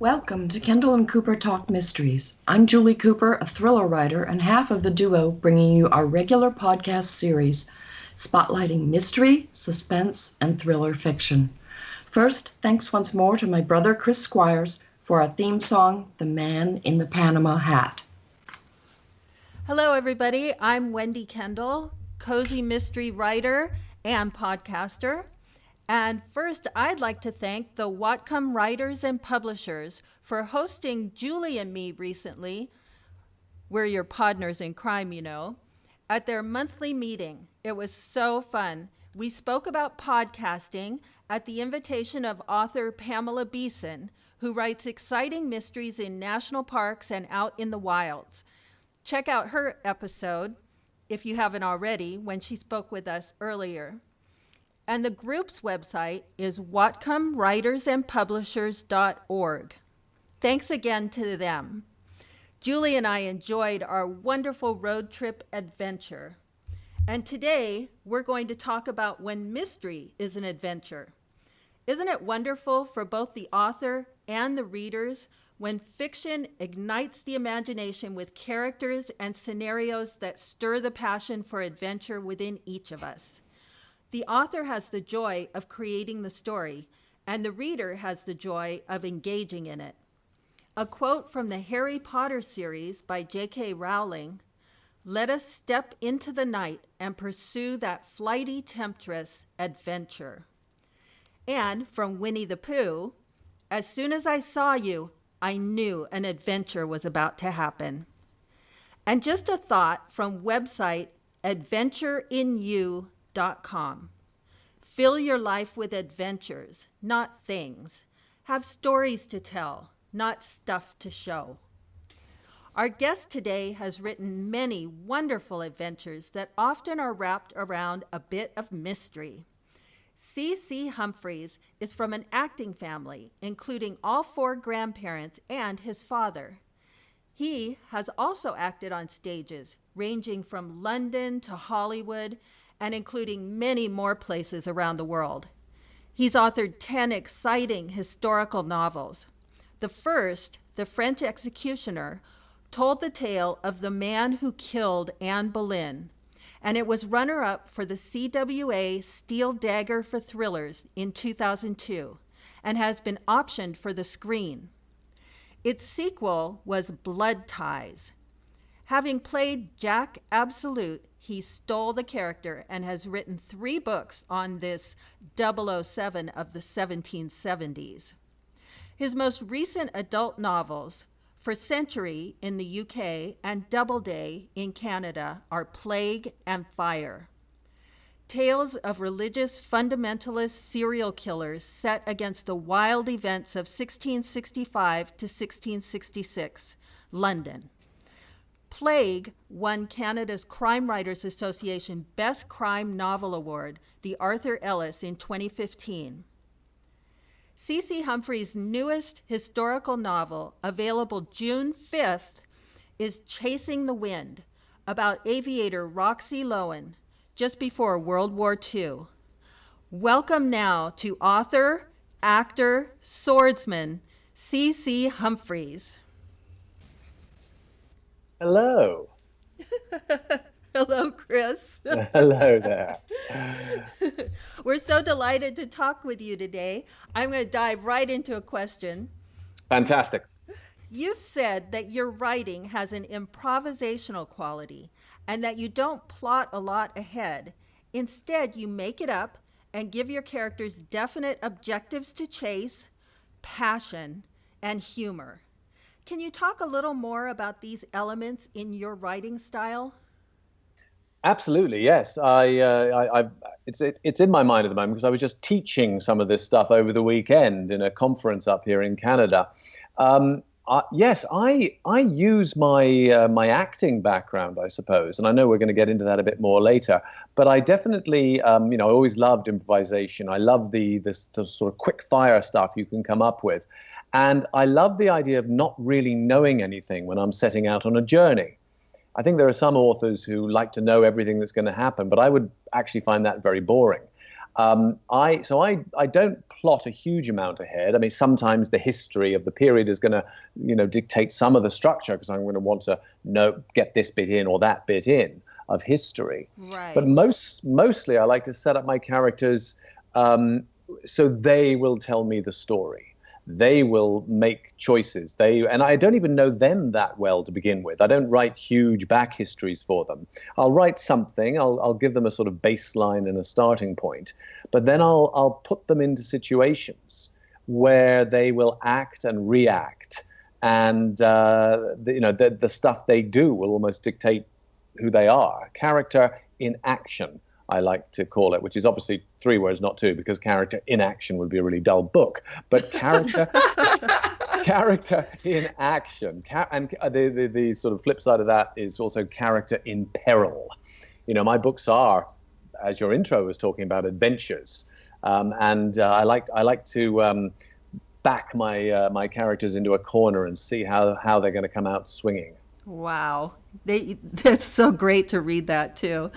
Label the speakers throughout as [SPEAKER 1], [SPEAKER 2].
[SPEAKER 1] Welcome to Kendall and Cooper Talk Mysteries. I'm Julie Cooper, a thriller writer and half of the duo bringing you our regular podcast series, spotlighting mystery, suspense, and thriller fiction. First, thanks once more to my brother Chris Squires for our theme song, The Man in the Panama Hat.
[SPEAKER 2] Hello, everybody. I'm Wendy Kendall, cozy mystery writer and podcaster. And first, I'd like to thank the Whatcom Writers and Publishers for hosting Julie and me recently. We're your partners in crime, you know, at their monthly meeting. It was so fun. We spoke about podcasting at the invitation of author Pamela Beeson, who writes exciting mysteries in national parks and out in the wilds. Check out her episode, if you haven't already, when she spoke with us earlier. And the group's website is whatcomwritersandpublishers.org. Thanks again to them. Julie and I enjoyed our wonderful road trip adventure. And today, we're going to talk about when mystery is an adventure. Isn't it wonderful for both the author and the readers when fiction ignites the imagination with characters and scenarios that stir the passion for adventure within each of us? The author has the joy of creating the story, and the reader has the joy of engaging in it. A quote from the Harry Potter series by J.K. Rowling, "Let us step into the night and pursue that flighty temptress, adventure." And from Winnie the Pooh, "As soon as I saw you, I knew an adventure was about to happen." And just a thought from website adventureinyou.com. Fill your life with adventures, not things. Have stories to tell, not stuff to show. Our guest today has written many wonderful adventures that often are wrapped around a bit of mystery. C. Humphreys is from an acting family, including all four grandparents and his father. He has also acted on stages, ranging from London to Hollywood, and including many more places around the world. He's authored 10 exciting historical novels. The first, The French Executioner, told the tale of the man who killed Anne Boleyn, and it was runner-up for the CWA Steel Dagger for Thrillers in 2002, and has been optioned for the screen. Its sequel was Blood Ties. Having played Jack Absolute, he stole the character and has written 3 books on this 007 of the 1770s. His most recent adult novels, For Century in the UK and Doubleday in Canada, are Plague and Fire. Tales of religious fundamentalist serial killers set against the wild events of 1665 to 1666, London. Plague won Canada's Crime Writers Association Best Crime Novel Award, the Arthur Ellis, in 2015. C. Humphreys' newest historical novel, available June 5th, is Chasing the Wind, about aviator Roxy Loewen, just before World War II. Welcome now to author, actor, swordsman, C. Humphreys.
[SPEAKER 3] Hello.
[SPEAKER 2] Hello, Chris.
[SPEAKER 3] Hello there.
[SPEAKER 2] We're so delighted to talk with you today. I'm going to dive right into a question.
[SPEAKER 3] Fantastic.
[SPEAKER 2] You've said that your writing has an improvisational quality and that you don't plot a lot ahead. Instead, you make it up and give your characters definite objectives to chase, passion, and humor. Can you talk a little more about these elements in your writing style?
[SPEAKER 3] Absolutely, yes. It's in my mind at the moment because I was just teaching some of this stuff over the weekend in a conference up here in Canada. Yes, I use my acting background, I suppose, and I know we're going to get into that a bit more later. But I definitely, I always loved improvisation. I love the sort of quick fire stuff you can come up with. And I love the idea of not really knowing anything when I'm setting out on a journey. I think there are some authors who like to know everything that's going to happen, but I would actually find that very boring. I don't plot a huge amount ahead. I mean, sometimes the history of the period is going to, dictate some of the structure because I'm going to want to get this bit in or that bit in of history.
[SPEAKER 2] Right.
[SPEAKER 3] But mostly I like to set up my characters so they will tell me the story. They will make choices. And I don't even know them that well to begin with. I don't write huge back histories for them. I'll write something. I'll give them a sort of baseline and a starting point, but then I'll put them into situations where they will act and react, and the stuff they do will almost dictate who they are. Character in action, I like to call it, which is obviously 3 words, not 2, because character in action would be a really dull book. But character in action. And the sort of flip side of that is also character in peril. My books are, as your intro was talking about, adventures. And I like to back my characters into a corner and see how they're going to come out swinging.
[SPEAKER 2] Wow. That's so great to read that, too.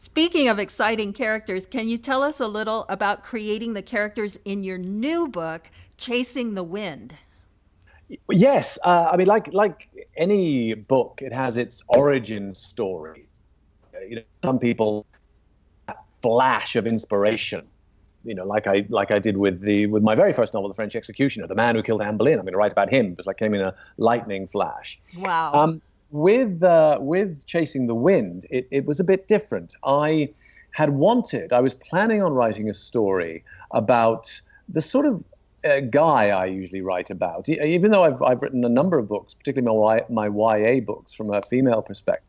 [SPEAKER 2] Speaking of exciting characters, can you tell us a little about creating the characters in your new book, Chasing the Wind?
[SPEAKER 3] Yes. I mean, like any book, it has its origin story. Some people flash of inspiration. Like I did with my very first novel, The French Executioner, the man who killed Anne Boleyn. I'm going to write about him because I came in a lightning flash.
[SPEAKER 2] Wow.
[SPEAKER 3] With Chasing the Wind, it was a bit different. I was planning on writing a story about the sort of guy I usually write about, even though I've written a number of books, particularly my YA books from a female perspective,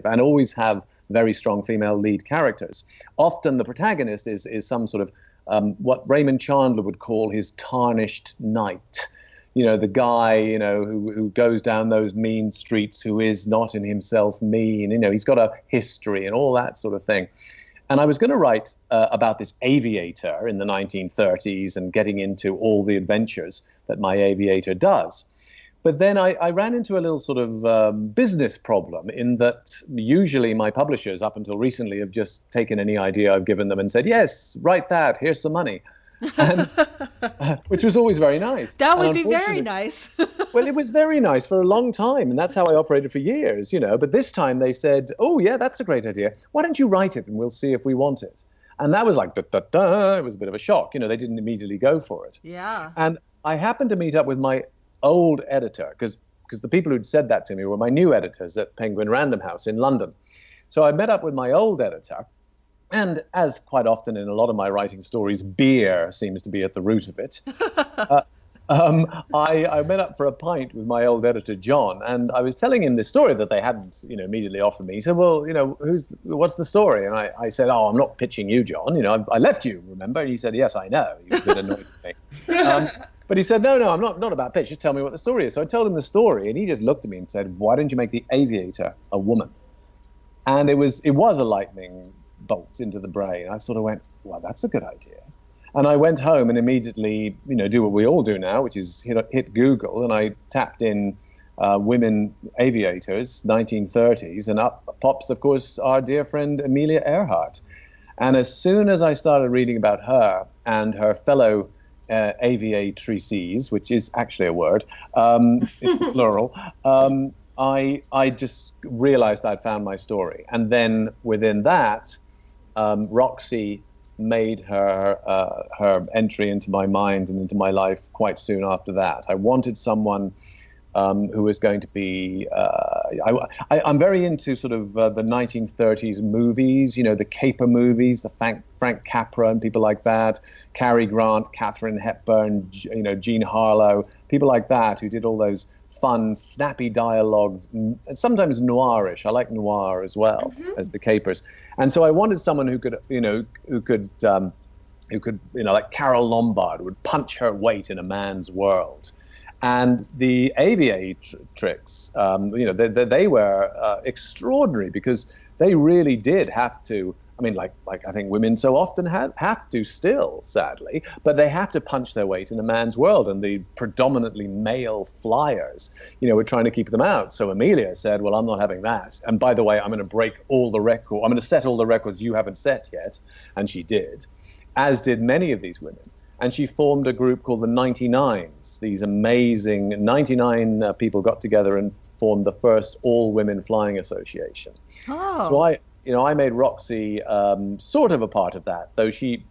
[SPEAKER 3] and always have very strong female lead characters. Often the protagonist is some sort of what Raymond Chandler would call his tarnished knight. The guy, who goes down those mean streets, who is not in himself mean, he's got a history and all that sort of thing. And I was going to write about this aviator in the 1930s and getting into all the adventures that my aviator does. But then I ran into a little sort of business problem in that usually my publishers up until recently have just taken any idea I've given them and said, yes, write that, here's some money. And, which was always very nice.
[SPEAKER 2] That would be very nice.
[SPEAKER 3] Well, it was very nice for a long time, and that's how I operated for years, But this time they said, oh, yeah, that's a great idea. Why don't you write it, and we'll see if we want it. And that was like, da-da-da. It was a bit of a shock. They didn't immediately go for it.
[SPEAKER 2] Yeah.
[SPEAKER 3] And I happened to meet up with my old editor, because the people who'd said that to me were my new editors at Penguin Random House in London. So I met up with my old editor. And as quite often in a lot of my writing stories, beer seems to be at the root of it. I met up for a pint with my old editor, John, and I was telling him this story that they hadn't, immediately offered me. He said, well, what's the story? And I said, oh, I'm not pitching you, John. I left you, remember? And he said, yes, I know. He was a bit annoyed with me. But he said, no, I'm not about pitch. Just tell me what the story is. So I told him the story, and he just looked at me and said, why don't you make the aviator a woman? And it was a lightning bolt into the brain. I sort of went, well, that's a good idea. And I went home and immediately, do what we all do now, which is hit Google, and I tapped in women aviators, 1930s, and up pops, of course, our dear friend Amelia Earhart. And as soon as I started reading about her and her fellow aviatrices, which is actually a word, it's plural, I just realized I'd found my story. And then within that, Roxy made her entry into my mind and into my life quite soon after that. I wanted someone who was going to be... I'm very into sort of the 1930s movies, the caper movies, the Frank Capra and people like that, Cary Grant, Katharine Hepburn, Jean Harlow, people like that who did all those fun, snappy dialogue, sometimes noirish. I like noir as well as the capers. And so I wanted someone who could, like Carole Lombard, would punch her weight in a man's world. And the aviatrix, they were extraordinary because they really did have to I mean, like I think women so often have to still, sadly, but they have to punch their weight in a man's world, and the predominantly male flyers, we're trying to keep them out. So Amelia said, well, I'm not having that. And by the way, I'm going to break all the records. I'm going to set all the records you haven't set yet. And she did, as did many of these women. And she formed a group called the 99s. These amazing 99 people got together and formed the first all-women flying association.
[SPEAKER 2] Oh.
[SPEAKER 3] So I made Roxy sort of a part of that, though she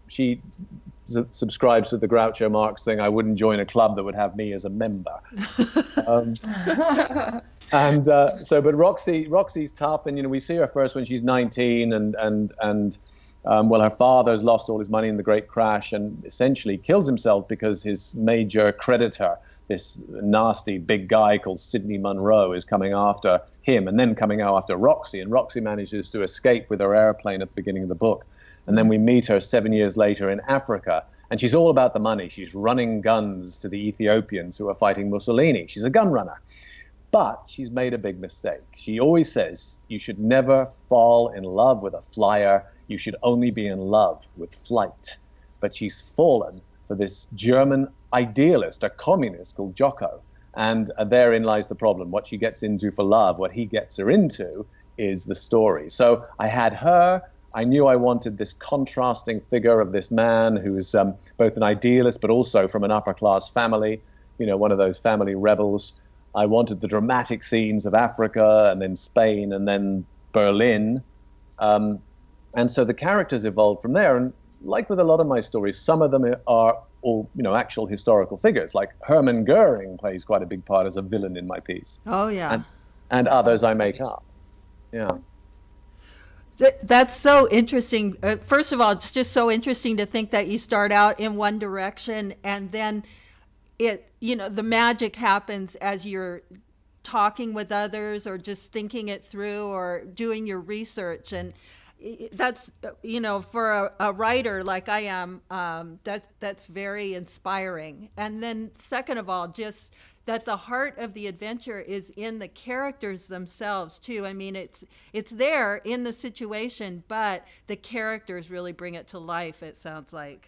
[SPEAKER 3] subscribes to the Groucho Marx thing. I wouldn't join a club that would have me as a member. But Roxy's tough, and we see her first when she's 19, and her father's lost all his money in the Great Crash and essentially kills himself because his major creditor, this nasty big guy called Sidney Munro, is coming after him and then coming out after Roxy. And Roxy manages to escape with her airplane at the beginning of the book. And then we meet her 7 years later in Africa. And she's all about the money. She's running guns to the Ethiopians who are fighting Mussolini. She's a gun runner. But she's made a big mistake. She always says, you should never fall in love with a flyer. You should only be in love with flight. But she's fallen for this German idealist, a communist called Jocko. And therein lies the problem. What she gets into for love, what he gets her into, is the story. So I had her. I knew I wanted this contrasting figure of this man who's both an idealist but also from an upper-class family, one of those family rebels. I wanted the dramatic scenes of Africa and then Spain and then Berlin. And so the characters evolved from there. And like with a lot of my stories, some of them are all, actual historical figures. Like Hermann Goering plays quite a big part as a villain in my piece.
[SPEAKER 2] Oh, yeah.
[SPEAKER 3] And others I make up. Yeah.
[SPEAKER 2] That's so interesting. First of all, it's just so interesting to think that you start out in one direction and then the magic happens as you're talking with others or just thinking it through or doing your research. And that's, for a writer like I am, that's very inspiring. And then second of all, just that the heart of the adventure is in the characters themselves too. I mean, it's there in the situation, but the characters really bring it to life, it sounds like.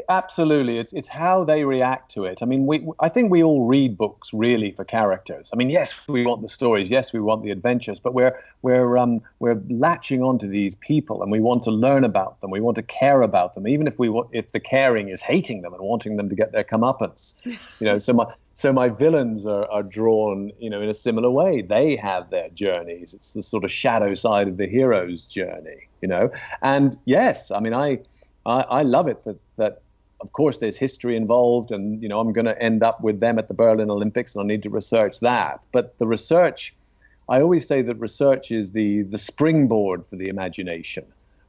[SPEAKER 3] Absolutely. It's how they react to it. I mean, I think we all read books really for characters. I mean, yes, we want the stories. Yes, we want the adventures, but we're latching onto these people and we want to learn about them. We want to care about them, even if the caring is hating them and wanting them to get their comeuppance. So my villains are drawn, in a similar way. They have their journeys. It's the sort of shadow side of the hero's journey, And yes, I mean, I love it that of course there's history involved and, I'm going to end up with them at the Berlin Olympics and I need to research that. But the research, I always say that research is the springboard for the imagination.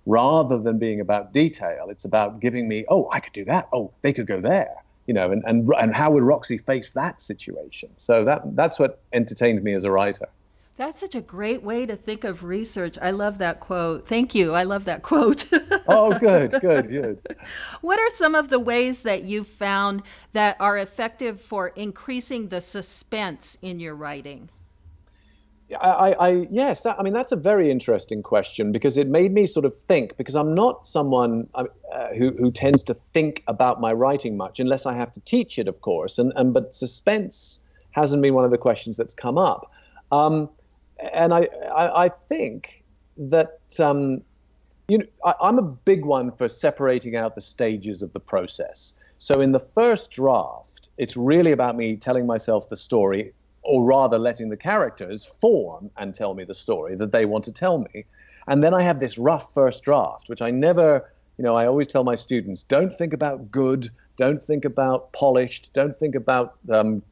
[SPEAKER 3] Rather than being about detail, it's about giving me, oh, I could do that. Oh, they could go there. And how would Roxy face that situation? So that's what entertains me as a writer.
[SPEAKER 2] That's such a great way to think of research. I love that quote. Thank you. I love that quote.
[SPEAKER 3] Oh, good.
[SPEAKER 2] What are some of the ways that you've found that are effective for increasing the suspense in your writing?
[SPEAKER 3] Yes, that's a very interesting question because it made me sort of think, because I'm not someone who tends to think about my writing much unless I have to teach it, of course. But suspense hasn't been one of the questions that's come up. And I think that, I'm a big one for separating out the stages of the process. So in the first draft, it's really about me telling myself the story, or rather letting the characters form and tell me the story that they want to tell me. And then I have this rough first draft, which I never, I always tell my students, don't think about good, don't think about polished, don't think about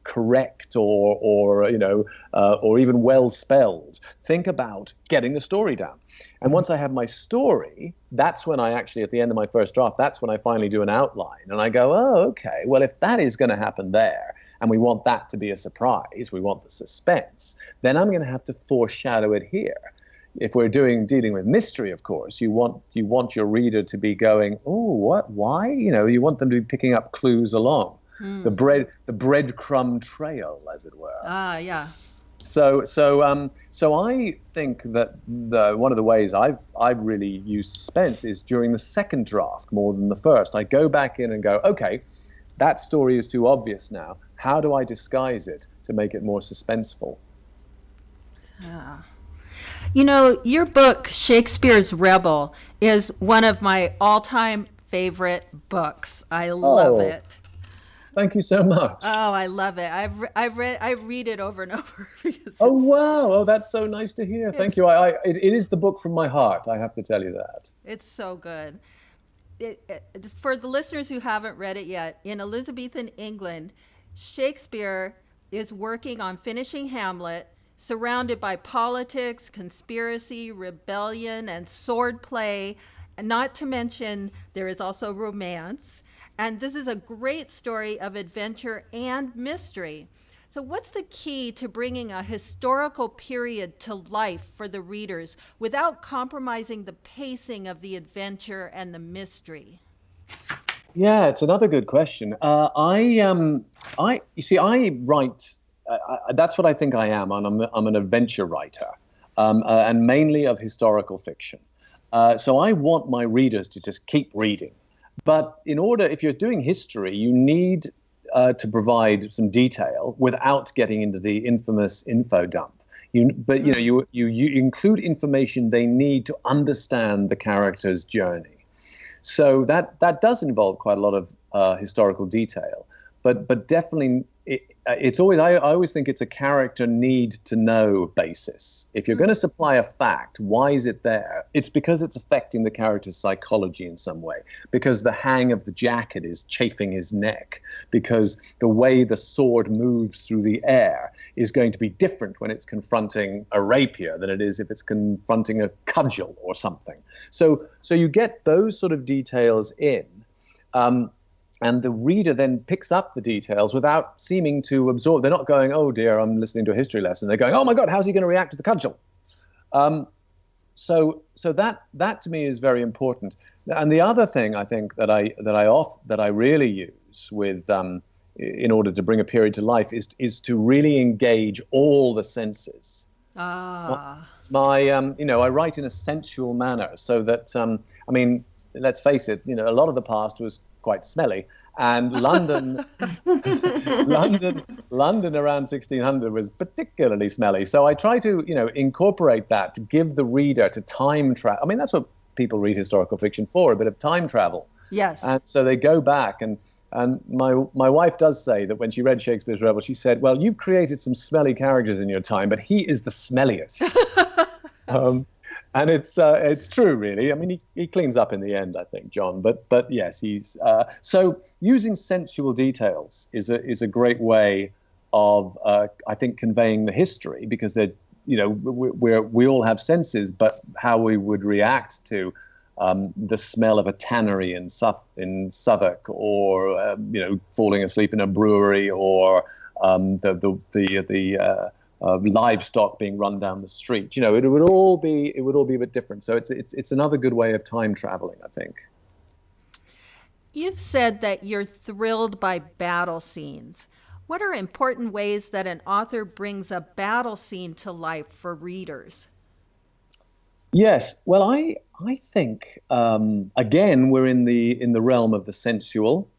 [SPEAKER 3] correct or even well spelled. Think about getting the story down. And once I have my story, that's when I actually, at the end of my first draft, that's when I finally do an outline. And I go, oh, okay, well, if that is going to happen there, and we want that to be a surprise, we want the suspense, then I'm going to have to foreshadow it here. If we're dealing with mystery, of course, you want your reader to be going, oh, what, why? You want them to be picking up clues along the breadcrumb trail, as it were.
[SPEAKER 2] Ah, yeah.
[SPEAKER 3] So I think that one of the ways I've really used suspense is during the second draft more than the first. I go back in and go, okay, that story is too obvious now. How do I disguise it to make it more suspenseful?
[SPEAKER 2] You know, your book, Shakespeare's Rebel, is one of my all-time favorite books. I love it.
[SPEAKER 3] Thank you so much.
[SPEAKER 2] Oh, I love it. I read it over and over.
[SPEAKER 3] Oh, wow. Oh, that's so nice to hear. Thank you. It is the book from my heart. I have to tell you that.
[SPEAKER 2] It's so good. For the listeners who haven't read it yet, in Elizabethan England, Shakespeare is working on finishing Hamlet, surrounded by politics, conspiracy, rebellion, and swordplay. And not to mention, there is also romance. And this is a great story of adventure and mystery. So what's the key to bringing a historical period to life for the readers without compromising the pacing of the adventure and the mystery?
[SPEAKER 3] Yeah, it's another good question. You see, I write. That's what I think I am. I'm an adventure writer, and mainly of historical fiction. So I want my readers to just keep reading. But if you're doing history, you need to provide some detail without getting into the infamous info dump. You include information they need to understand the character's journey. So that does involve quite a lot of historical detail, but definitely it's always I always think it's a character need to know basis. If you're going to supply a fact, why is it there? It's because it's affecting the character's psychology in some way, because the hang of the jacket is chafing his neck, because the way the sword moves through the air is going to be different when it's confronting a rapier than it is if it's confronting a cudgel or something. So you get those sort of details in. And the reader then picks up the details without seeming to absorb. They're not going, oh dear, I'm listening to a history lesson. They're going, oh my God, how's he going to react to the cudgel? So that to me is very important. And the other thing I think that I really use with in order to bring a period to life is to really engage all the senses. I write in a sensual manner so that let's face it, a lot of the past was quite smelly, and London around 1600 was particularly smelly. So I try to incorporate that to give the reader to time travel. I mean, that's what people read historical fiction for, a bit of time travel.
[SPEAKER 2] Yes.
[SPEAKER 3] And so they go back, and my wife does say that when she read Shakespeare's Rebel, she said, well, you've created some smelly characters in your time, but he is the smelliest. And it's true, really. I mean, he cleans up in the end, I think, John. But yes, he's so using sensual details is a great way of I think conveying the history, because they're we all have senses, but how we would react to the smell of a tannery in Southwark, or falling asleep in a brewery, or the livestock being run down the street. It would all be a bit different. So it's another good way of time traveling, I think.
[SPEAKER 2] You've said that you're thrilled by battle scenes. What are important ways that an author brings a battle scene to life for readers?
[SPEAKER 3] Yes, well, I think again we're in the realm of the sensual.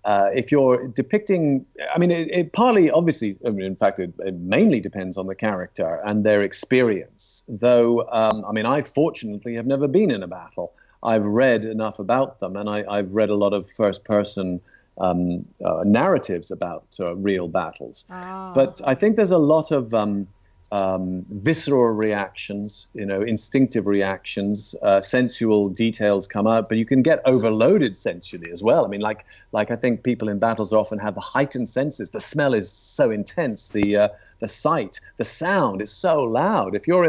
[SPEAKER 3] If you're depicting, it partly, obviously, in fact, it mainly depends on the character and their experience. Though, I fortunately have never been in a battle. I've read enough about them, and I've read a lot of first-person narratives about real battles. Oh. But I think there's a lot of visceral reactions, instinctive reactions, sensual details come out, but you can get overloaded sensually as well. I mean, like I think people in battles often have the heightened senses. The smell is so intense. The sight, the sound is so loud. If you're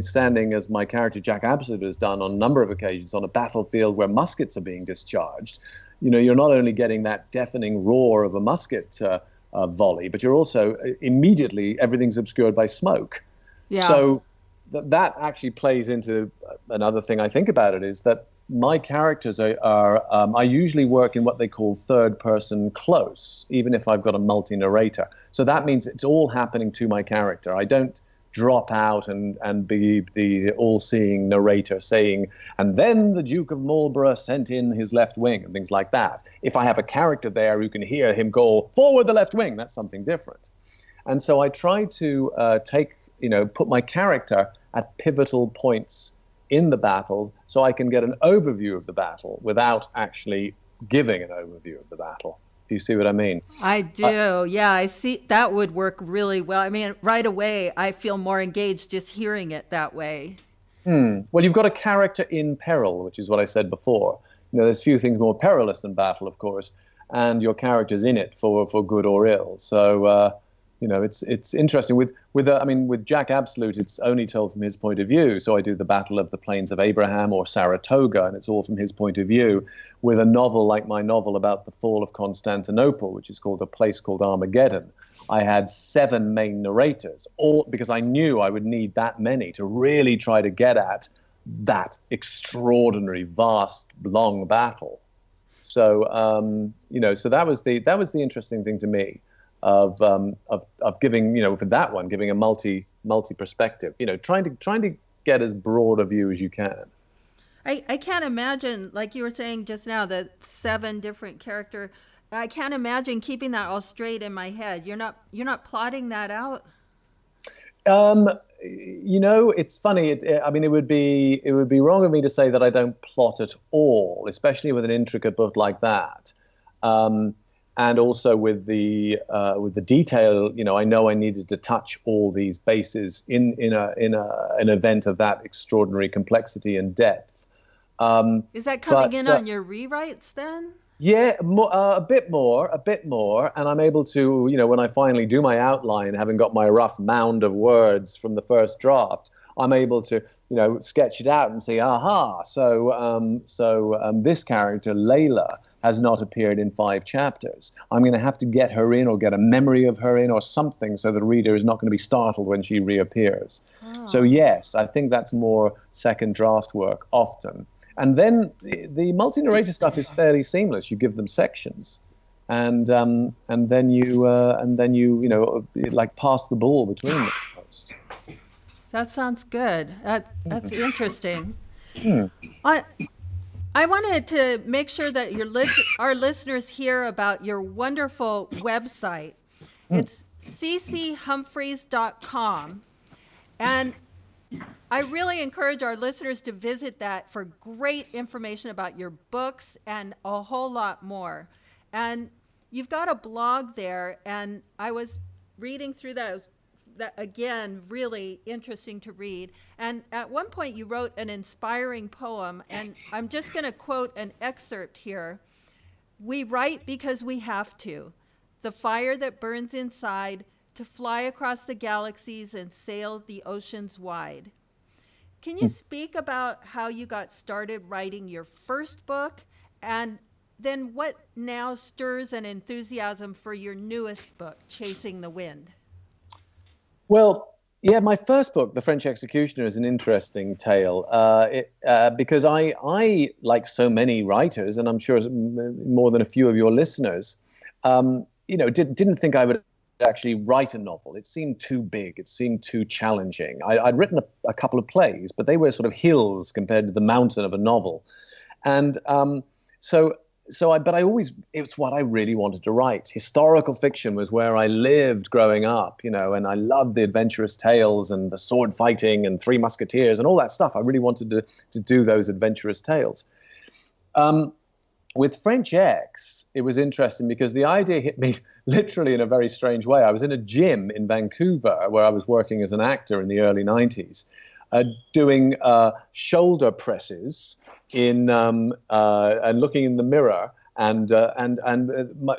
[SPEAKER 3] standing, as my character Jack Absolute has done on a number of occasions, on a battlefield where muskets are being discharged, you're not only getting that deafening roar of a musket volley, but you're also immediately everything's obscured by smoke. Yeah. So that actually plays into another thing I think about it, is that my characters I usually work in what they call third person close, even if I've got a multi-narrator. So that means it's all happening to my character. I don't drop out and be the all-seeing narrator saying, and then the Duke of Marlborough sent in his left wing and things like that. If I have a character there, you can hear him go, forward the left wing. That's something different. And so I try to put my character at pivotal points in the battle so I can get an overview of the battle without actually giving an overview of the battle. Do you see what I mean?
[SPEAKER 2] I do. Yeah, I see. That would work really well. I mean, right away, I feel more engaged just hearing it that way.
[SPEAKER 3] Well, you've got a character in peril, which is what I said before. There's few things more perilous than battle, of course, and your character's in it for good or ill. So, it's interesting. With Jack Absolute, it's only told from his point of view. So I do the Battle of the Plains of Abraham or Saratoga, and it's all from his point of view. With a novel like my novel about the fall of Constantinople, which is called A Place Called Armageddon, I had 7 main narrators, all because I knew I would need that many to really try to get at that extraordinary, vast, long battle. So, so that was the interesting thing to me. Of giving, for that one, giving a multi perspective, trying to get as broad a view as you can.
[SPEAKER 2] I can't imagine, like you were saying just now, the 7 different character. I can't imagine keeping that all straight in my head. You're not plotting that out.
[SPEAKER 3] It's funny. It would be wrong of me to say that I don't plot at all, especially with an intricate book like that. And also with the detail, I know I needed to touch all these bases in an event of that extraordinary complexity and depth.
[SPEAKER 2] Is that coming in on your rewrites then?
[SPEAKER 3] Yeah, a bit more, and I'm able to, when I finally do my outline, having got my rough mound of words from the first draft, I'm able to, sketch it out and say, aha, so this character, Layla, has not appeared in 5 chapters. I'm going to have to get her in or get a memory of her in or something so the reader is not going to be startled when she reappears. Oh. So yes, I think that's more second draft work often. And then the multi-narrator stuff is fairly seamless. You give them sections, and then you like pass the ball between them. Almost.
[SPEAKER 2] That sounds good. That's interesting. I wanted to make sure that our listeners hear about your wonderful website. It's cchumphreys.com. And I really encourage our listeners to visit that for great information about your books and a whole lot more. And you've got a blog there, and I was reading through that again, really interesting to read. And at one point you wrote an inspiring poem, and I'm just going to quote an excerpt here. "We write because we have to. The fire that burns inside, to fly across the galaxies and sail the oceans wide." Can you speak about how you got started writing your first book, and then what now stirs an enthusiasm for your newest book, Chasing the Wind?
[SPEAKER 3] Well, yeah, my first book, The French Executioner, is an interesting tale because I, like so many writers, and I'm sure more than a few of your listeners, didn't think I would actually write a novel. It seemed too big. It seemed too challenging. I'd written a couple of plays, but they were sort of hills compared to the mountain of a novel. And but it's what I really wanted to write. Historical fiction was where I lived growing up, and I loved the adventurous tales and the sword fighting and Three Musketeers and all that stuff. I really wanted to do those adventurous tales. With French X, it was interesting because the idea hit me literally in a very strange way. I was in a gym in Vancouver where I was working as an actor in the early 90s, doing shoulder presses and looking in the mirror, and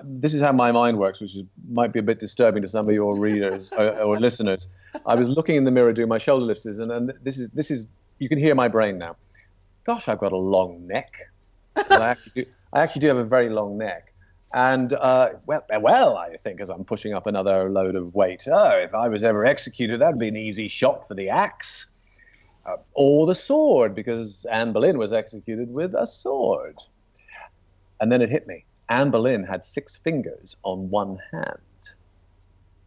[SPEAKER 3] this is how my mind works, which might be a bit disturbing to some of your readers or listeners. I was looking in the mirror doing my shoulder lifts, and this is you can hear my brain now. Gosh, I've got a long neck. I actually do have a very long neck, and well, I think as I'm pushing up another load of weight, if I was ever executed, that'd be an easy shot for the axe. or the sword, because Anne Boleyn was executed with a sword. And then it hit me. Anne Boleyn had 6 fingers on one hand.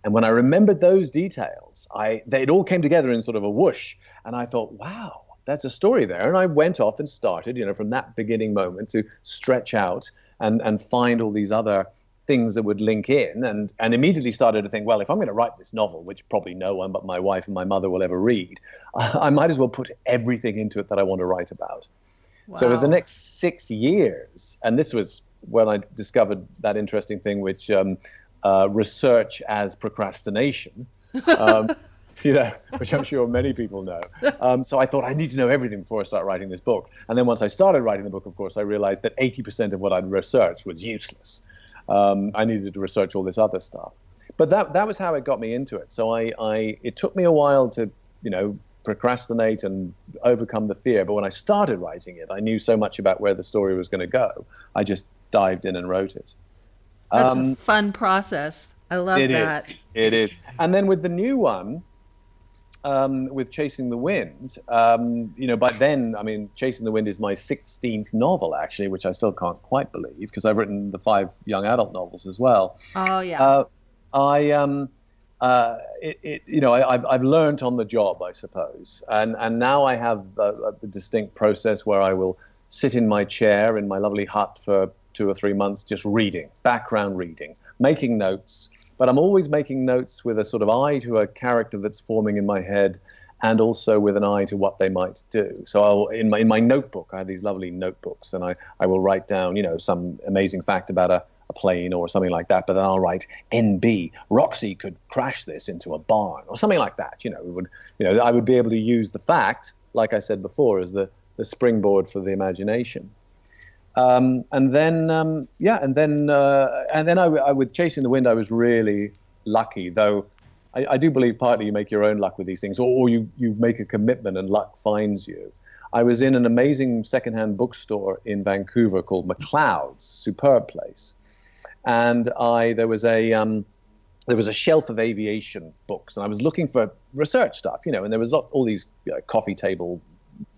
[SPEAKER 3] And when I remembered those details, it all came together in sort of a whoosh. And I thought, wow, that's a story there. And I went off and started, from that beginning moment to stretch out and find all these other things that would link in, and immediately started to think, well, if I'm going to write this novel, which probably no one but my wife and my mother will ever read, I might as well put everything into it that I want to write about. Wow. So for the next 6 years, and this was when I discovered that interesting thing, which research as procrastination, which I'm sure many people know. So I thought I need to know everything before I start writing this book. And then once I started writing the book, of course, I realized that 80% of what I'd researched was useless. I needed to research all this other stuff. But that was how it got me into it. So it took me a while to, procrastinate and overcome the fear. But when I started writing it, I knew so much about where the story was going to go. I just dived in and wrote it.
[SPEAKER 2] That's a fun process. I love that.
[SPEAKER 3] It is. And then with the new one, with Chasing the Wind, by then, Chasing the Wind is my 16th novel, actually, which I still can't quite believe, because I've written the 5 young adult novels as well.
[SPEAKER 2] Oh, yeah.
[SPEAKER 3] I've learned on the job, I suppose. And now I have a distinct process where I will sit in my chair in my lovely hut for 2 or 3 months, just reading, background reading, making notes. But I'm always making notes with a sort of eye to a character that's forming in my head, and also with an eye to what they might do. So in my notebook, I have these lovely notebooks, and I will write down, some amazing fact about a plane or something like that. But then I'll write NB, Roxy could crash this into a barn, or something like that. I would be able to use the fact, like I said before, as the springboard for the imagination. And then with Chasing the Wind, I was really lucky, though I do believe partly you make your own luck with these things, or you make a commitment and luck finds you. I was in an amazing secondhand bookstore in Vancouver called McLeod's, superb place, and there was a shelf of aviation books, and I was looking for research stuff, and there was all these coffee table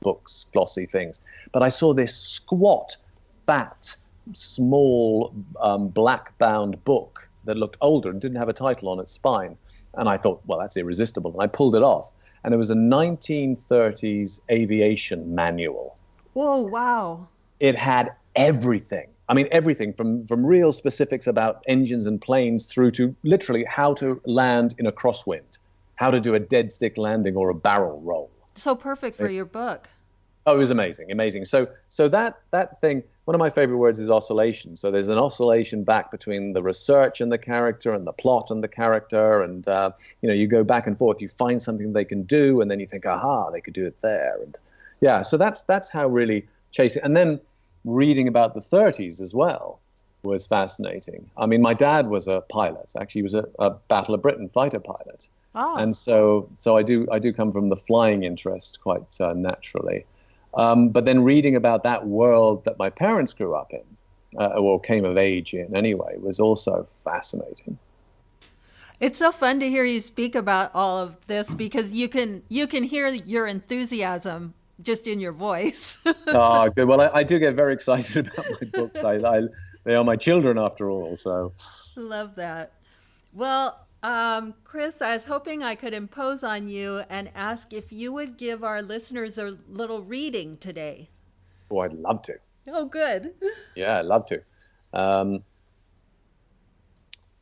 [SPEAKER 3] books, glossy things, but I saw this squat, fat, small, black-bound book that looked older and didn't have a title on its spine. And I thought, well, that's irresistible. And I pulled it off. And it was a 1930s aviation manual.
[SPEAKER 2] Whoa, wow.
[SPEAKER 3] It had everything. Everything from real specifics about engines and planes through to literally how to land in a crosswind, how to do a dead stick landing or a barrel roll.
[SPEAKER 2] So perfect for your book.
[SPEAKER 3] Oh, it was amazing. So that thing, one of my favorite words is oscillation. So there's an oscillation back between the research and the character and the plot and the character. And, you go back and forth, you find something they can do, and then you think, aha, they could do it there. And yeah, so that's how really Chasing. And then reading about the 30s as well was fascinating. My dad was a pilot. Actually, he was a Battle of Britain fighter pilot.
[SPEAKER 2] Oh.
[SPEAKER 3] And so I do come from the flying interest quite naturally. But then reading about that world that my parents grew up in, or came of age in anyway, was also fascinating.
[SPEAKER 2] It's so fun to hear you speak about all of this, because you can hear your enthusiasm just in your voice.
[SPEAKER 3] Oh, good. Well, I do get very excited about my books. They are my children after all. So
[SPEAKER 2] love that. Well, Chris, I was hoping I could impose on you and ask if you would give our listeners a little reading today.
[SPEAKER 3] Oh, I'd love to.
[SPEAKER 2] Oh, good.
[SPEAKER 3] Yeah, I'd love to.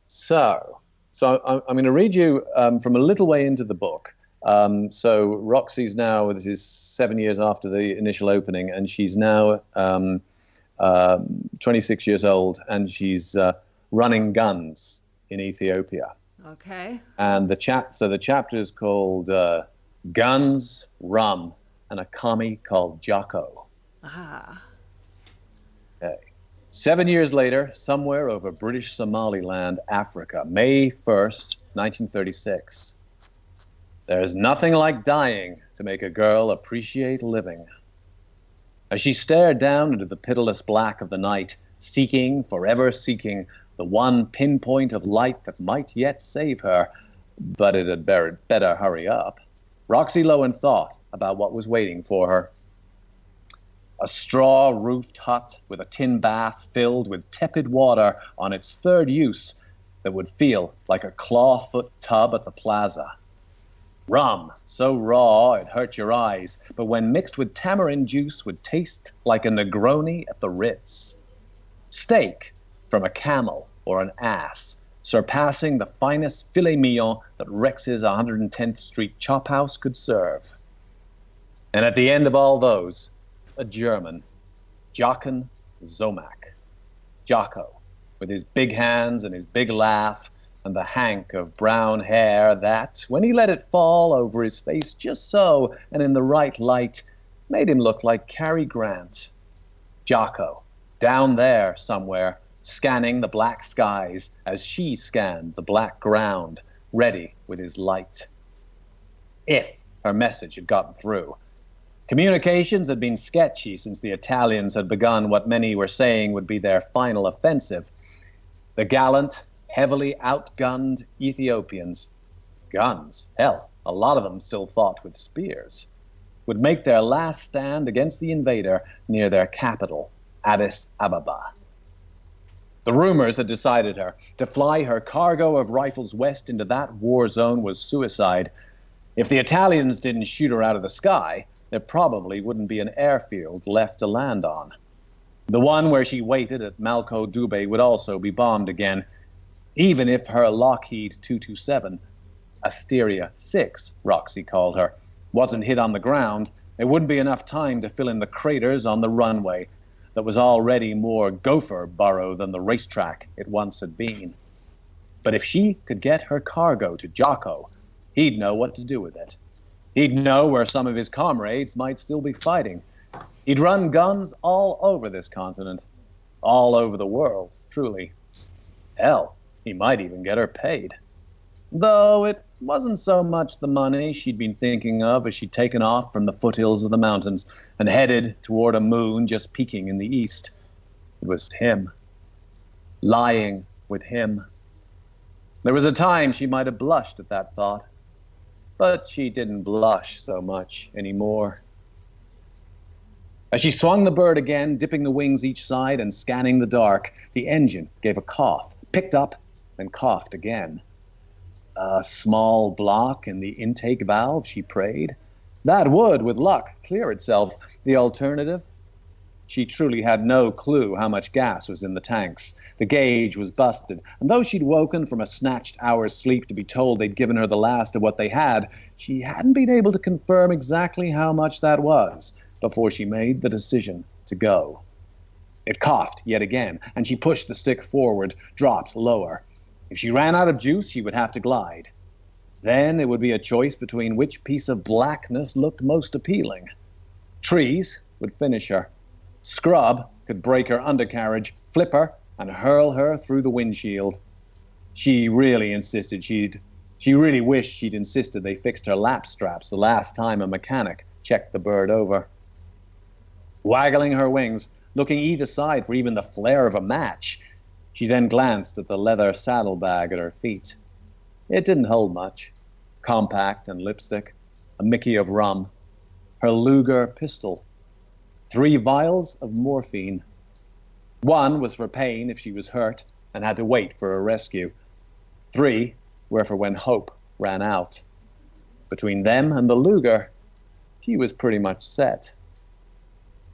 [SPEAKER 3] So I'm going to read you from a little way into the book. So Roxy's now, this is 7 years after the initial opening, and she's now 26 years old, and she's running guns in Ethiopia.
[SPEAKER 2] Okay.
[SPEAKER 3] And the chapter is called Guns, Rum, and a commie called Jocko.
[SPEAKER 2] Ah.
[SPEAKER 3] Okay. 7 years later, somewhere over British Somaliland, Africa, May 1st, 1936. There's nothing like dying to make a girl appreciate living. As she stared down into the pitiless black of the night, forever seeking, the one pinpoint of light that might yet save her, but it had better hurry up. Roxy Loewen thought about what was waiting for her. A straw-roofed hut with a tin bath filled with tepid water on its third use that would feel like a clawfoot tub at the plaza. Rum, so raw it hurt your eyes, but when mixed with tamarind juice would taste like a Negroni at the Ritz. Steak from a camel or an ass, surpassing the finest filet mignon that Rex's 110th Street Chop House could serve. And at the end of all those, a German, Jochen Zomack. Jocko, with his big hands and his big laugh, and the hank of brown hair that, when he let it fall over his face just so and in the right light, made him look like Cary Grant. Jocko, down there somewhere, scanning the black skies as she scanned the black ground, ready with his light. If her message had gotten through. Communications had been sketchy since the Italians had begun what many were saying would be their final offensive. The gallant, heavily outgunned Ethiopians, guns, hell, a lot of them still fought with spears, would make their last stand against the invader near their capital, Addis Ababa. The rumors had decided her. To fly her cargo of rifles west into that war zone was suicide. If the Italians didn't shoot her out of the sky, there probably wouldn't be an airfield left to land on. The one where she waited at Malco Dube would also be bombed again, even if her Lockheed 227, Asteria 6, Roxy called her, wasn't hit on the ground. There wouldn't be enough time to fill in the craters on the runway that was already more gopher burrow than the racetrack it once had been. But if she could get her cargo to Jocko, he'd know what to do with it. He'd know where some of his comrades might still be fighting. He'd run guns all over this continent, all over the world, truly. Hell, he might even get her paid. Though it wasn't so much the money she'd been thinking of as she'd taken off from the foothills of the mountains and headed toward a moon just peeking in the east. It was him. Lying with him. There was a time she might have blushed at that thought, but she didn't blush so much anymore. As she swung the bird again, dipping the wings each side and scanning the dark, the engine gave a cough, picked up, and coughed again. A small block in the intake valve, she prayed. That would, with luck, clear itself. The alternative? She truly had no clue how much gas was in the tanks. The gauge was busted, and though she'd woken from a snatched hour's sleep to be told they'd given her the last of what they had, she hadn't been able to confirm exactly how much that was before she made the decision to go. It coughed yet again, and she pushed the stick forward, dropped lower. If she ran out of juice, she would have to glide. Then it would be a choice between which piece of blackness looked most appealing. Trees would finish her. Scrub could break her undercarriage, flip her, and hurl her through the windshield. She really wished she'd insisted they fixed her lap straps the last time a mechanic checked the bird over. Waggling her wings, looking either side for even the flare of a match, she then glanced at the leather saddlebag at her feet. It didn't hold much. Compact and lipstick, a Mickey of rum, her Luger pistol, 3 vials of morphine. One was for pain if she was hurt and had to wait for a rescue. 3 were for when hope ran out. Between them and the Luger, she was pretty much set.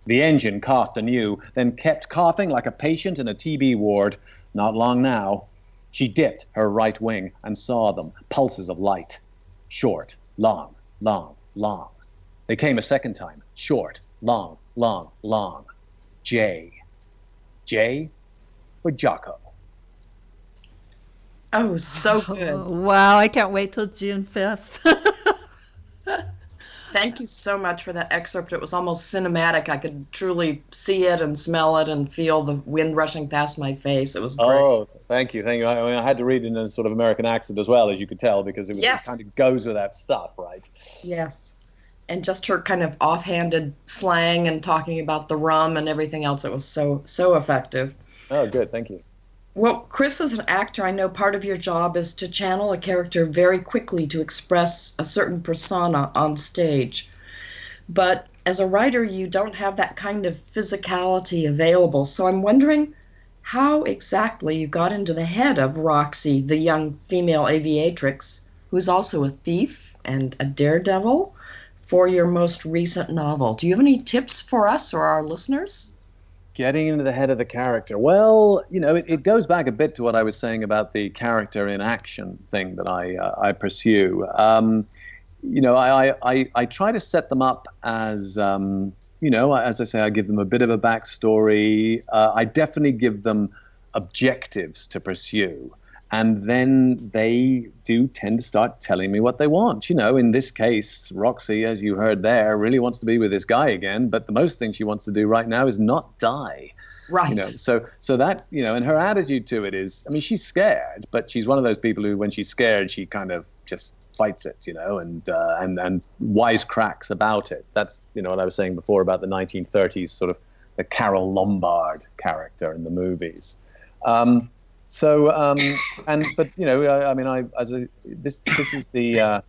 [SPEAKER 3] The engine coughed anew, then kept coughing like a patient in a TB ward. Not long now. She dipped her right wing and saw them, pulses of light. Short, long, long, long. They came a second time. Short, long, long, long. J. J for Jocko.
[SPEAKER 1] Oh, so good.
[SPEAKER 2] Wow, I can't wait till June 5th.
[SPEAKER 1] Thank you so much for that excerpt. It was almost cinematic. I could truly see it and smell it and feel the wind rushing past my face. It was great.
[SPEAKER 3] Oh, thank you. I had to read it in a sort of American accent as well, as you could tell, because it kind of goes with that stuff, right?
[SPEAKER 1] Yes. And just her kind of offhanded slang and talking about the rum and everything else. It was so effective.
[SPEAKER 3] Oh, good. Thank you.
[SPEAKER 1] Well, Chris, as an actor, I know part of your job is to channel a character very quickly to express a certain persona on stage. But as a writer, you don't have that kind of physicality available. So I'm wondering how exactly you got into the head of Roxy, the young female aviatrix, who's also a thief and a daredevil, for your most recent novel. Do you have any tips for us or our listeners?
[SPEAKER 3] Getting into the head of the character. Well, it goes back a bit to what I was saying about the character in action thing that I pursue. I try to set them up as, as I say, I give them a bit of a backstory. I definitely give them objectives to pursue. And then they do tend to start telling me what they want. In this case, Roxy, as you heard there, really wants to be with this guy again. But the most thing she wants to do right now is not die.
[SPEAKER 1] Right.
[SPEAKER 3] So that, and her attitude to it is, I mean, she's scared, but she's one of those people who, when she's scared, she kind of just fights it, and wisecracks about it. That's, what I was saying before about the 1930s sort of the Carole Lombard character in the movies. This is the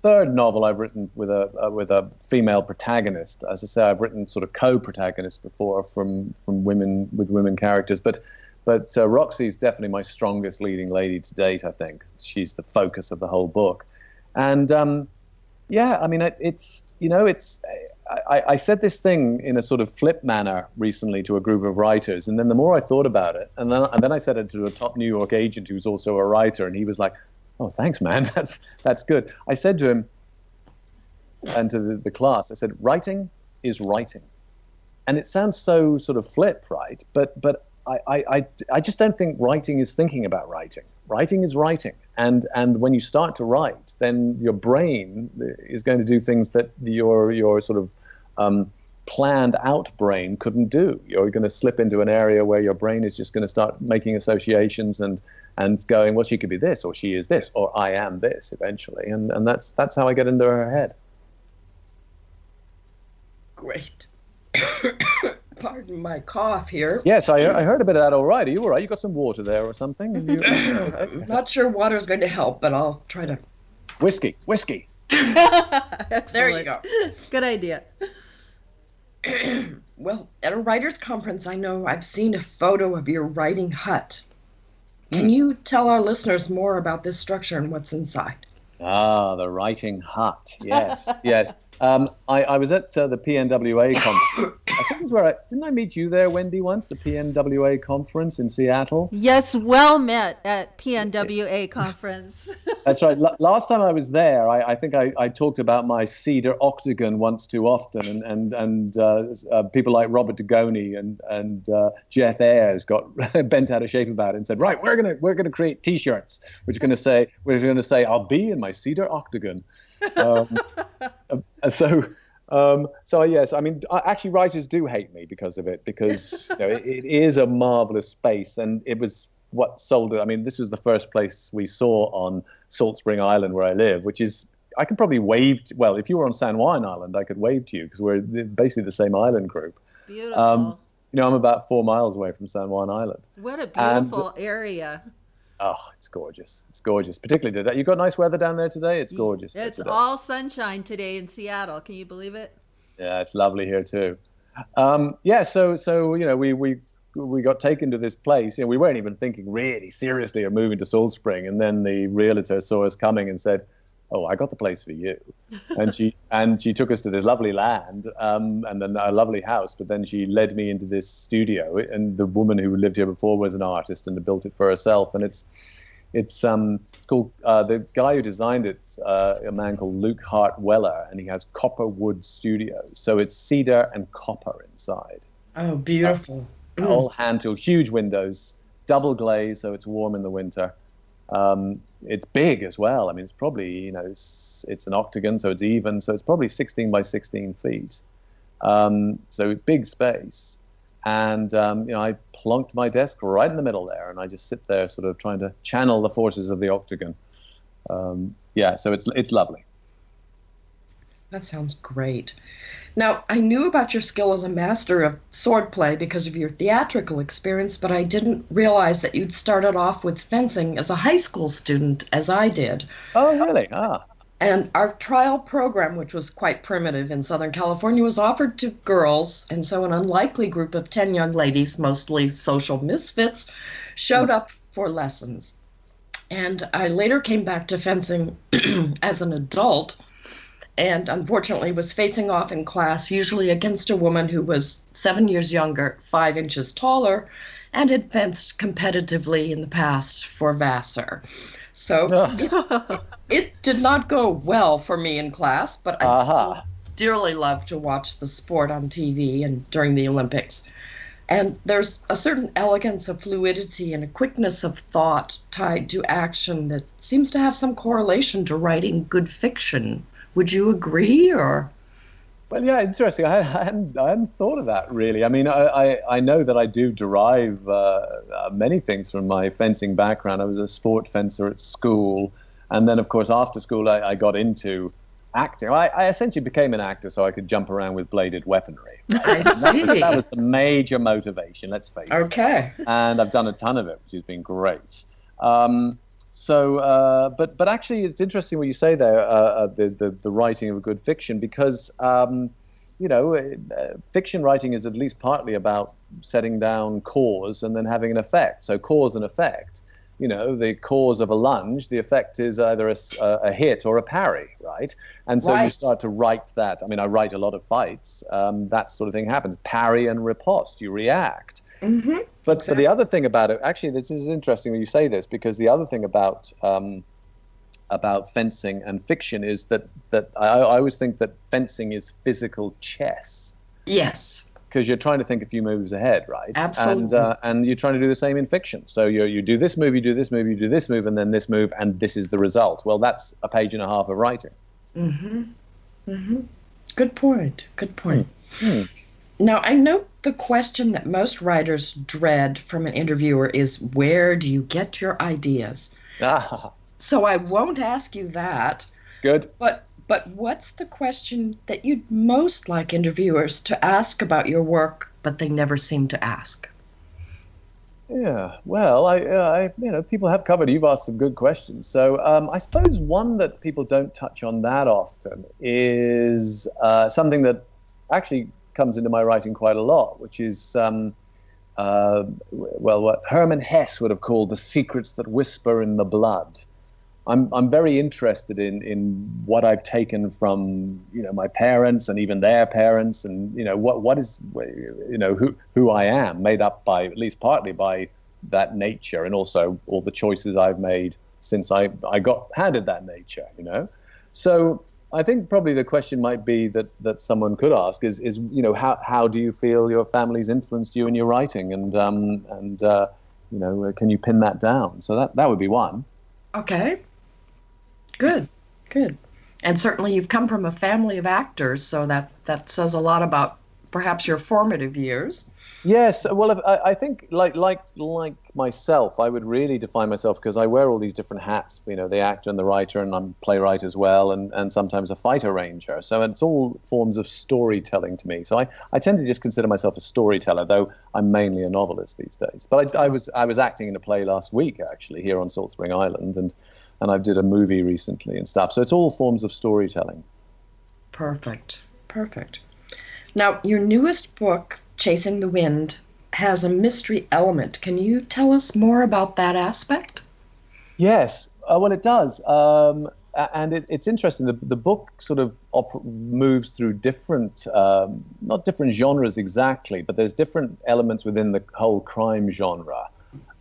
[SPEAKER 3] third novel I've written with a female protagonist. As I say, I've written sort of co-protagonists before from women characters, but Roxy is definitely my strongest leading lady to date. I think she's the focus of the whole book, and I said this thing in a sort of flip manner recently to a group of writers, and then the more I thought about it, and then I said it to a top New York agent who's also a writer, and he was like, "Oh, thanks, man. That's good." I said to him and to the class, I said, "Writing is writing," and it sounds so sort of flip, right? But I just don't think writing is thinking about writing. Writing is writing. And when you start to write, then your brain is going to do things that your sort of planned out brain couldn't do. You're going to slip into an area where your brain is just going to start making associations and going, well, she could be this, or she is this, or I am this eventually. And that's how I get into her head.
[SPEAKER 1] Great. Pardon my cough here.
[SPEAKER 3] Yes, I heard a bit of that. All right. Are you all right? You got some water there or something?
[SPEAKER 1] I'm not sure water's going to help, but I'll try to.
[SPEAKER 3] Whiskey.
[SPEAKER 1] There you go.
[SPEAKER 2] Good idea.
[SPEAKER 1] Well, at a writer's conference, I know I've seen a photo of your writing hut. Can you tell our listeners more about this structure and what's inside?
[SPEAKER 3] Ah, the writing hut. Yes, yes. I was at the PNWA conference. I think it was where didn't I meet you there, Wendy, once? The PNWA conference in Seattle?
[SPEAKER 2] Yes, well met at PNWA conference.
[SPEAKER 3] That's right. Last time I was there, I think I talked about my cedar octagon once too often, and people like Robert Dugoni and Jeff Ayres got bent out of shape about it and said, right, we're gonna create T-shirts which are going to say I'll be in my cedar octagon. So yes, I mean, actually, writers do hate me because of it, because it is a marvelous space, and it was what sold it. I mean, this was the first place we saw on Salt Spring Island where I live, which is, I can probably wave. Well, if you were on San Juan Island, I could wave to you because we're basically the same island group.
[SPEAKER 2] Beautiful.
[SPEAKER 3] I'm about 4 miles away from San Juan Island.
[SPEAKER 2] What a beautiful area.
[SPEAKER 3] Oh, it's gorgeous. It's gorgeous. Particularly today. You got nice weather down there today? It's gorgeous.
[SPEAKER 2] It's all sunshine today in Seattle. Can you believe it?
[SPEAKER 3] Yeah, it's lovely here too. So we got taken to this place. We weren't even thinking really seriously of moving to Salt Spring, and then the realtor saw us coming and said, "Oh, I got the place for you." And she took us to this lovely land, and then a lovely house. But then she led me into this studio, and the woman who lived here before was an artist and built it for herself. And it's called, the guy who designed it's a man called Luke Hart Weller, and he has copper wood studios. So it's cedar and copper inside.
[SPEAKER 1] Oh, beautiful.
[SPEAKER 3] All hand tool, huge windows, double glaze, so it's warm in the winter. It's big as well. I mean, it's probably, it's an octagon, so it's even. So it's probably 16 by 16 feet. So big space. And, I plunked my desk right in the middle there, and I just sit there sort of trying to channel the forces of the octagon. So it's lovely.
[SPEAKER 1] That sounds great. Now, I knew about your skill as a master of swordplay because of your theatrical experience, but I didn't realize that you'd started off with fencing as a high school student, as I did.
[SPEAKER 3] Oh, really? Ah.
[SPEAKER 1] And our trial program, which was quite primitive in Southern California, was offered to girls. And so an unlikely group of 10 young ladies, mostly social misfits, showed up for lessons. And I later came back to fencing as an adult and unfortunately was facing off in class, usually against a woman who was 7 years younger, 5 inches taller, and had fenced competitively in the past for Vassar. So it did not go well for me in class, but I still dearly love to watch the sport on TV and during the Olympics. And there's a certain elegance of fluidity and a quickness of thought tied to action that seems to have some correlation to writing good fiction. Would you agree, or?
[SPEAKER 3] Well, yeah, interesting. I hadn't thought of that, really. I mean, I know that I do derive many things from my fencing background. I was a sport fencer at school. And then, of course, after school, I got into acting. I essentially became an actor so I could jump around with bladed weaponry.
[SPEAKER 1] I see.
[SPEAKER 3] That was the major motivation, let's face it.
[SPEAKER 1] Okay.
[SPEAKER 3] And I've done a ton of it, which has been great. But actually, it's interesting what you say there, the writing of good fiction, because fiction writing is at least partly about setting down cause and then having an effect. So cause and effect. The cause of a lunge, the effect is either a hit or a parry, right? And so you start to write that. I mean, I write a lot of fights. That sort of thing happens. Parry and riposte. You react.
[SPEAKER 1] Mm-hmm.
[SPEAKER 3] But so the other thing about it, actually, this is interesting when you say this, because the other thing about fencing and fiction is that I always think that fencing is physical chess.
[SPEAKER 1] Yes.
[SPEAKER 3] Because you're trying to think a few moves ahead, right?
[SPEAKER 1] Absolutely.
[SPEAKER 3] And you're trying to do the same in fiction. So you do this move, you do this move, you do this move, and then this move, and this is the result. Well, that's a page and a half of writing.
[SPEAKER 1] Mm-hmm. Mm-hmm. Good point. Good point.
[SPEAKER 3] Hmm.
[SPEAKER 1] Now, I know the question that most writers dread from an interviewer is, where do you get your ideas? So I won't ask you that.
[SPEAKER 3] Good.
[SPEAKER 1] But what's the question that you'd most like interviewers to ask about your work, but they never seem to ask?
[SPEAKER 3] Yeah, well, people have covered. You've asked some good questions. So I suppose one that people don't touch on that often is something that actually comes into my writing quite a lot, which is, what Hermann Hesse would have called the secrets that whisper in the blood. I'm very interested in what I've taken from my parents and even their parents, and what is who I am, made up by, at least partly by, that nature, and also all the choices I've made since I got handed that nature. So I think probably the question might be that someone could ask is how do you feel your family's influenced you in your writing, and can you pin that down? So that would be one.
[SPEAKER 1] Okay. Good. And certainly you've come from a family of actors, so that says a lot about perhaps your formative years.
[SPEAKER 3] Yes, well, I think like myself, I would really define myself because I wear all these different hats, the actor and the writer, and I'm a playwright as well, and sometimes a fight arranger. So it's all forms of storytelling to me. So I tend to just consider myself a storyteller, though I'm mainly a novelist these days. But I was acting in a play last week, actually, here on Salt Spring Island, and I did a movie recently and stuff. So it's all forms of storytelling. Perfect.
[SPEAKER 1] Now, your newest book, Chasing the Wind, has a mystery element. Can you tell us more about that aspect?
[SPEAKER 3] Yes, well, it does. And it's interesting. The book sort of moves through different, not different genres exactly, but there's different elements within the whole crime genre.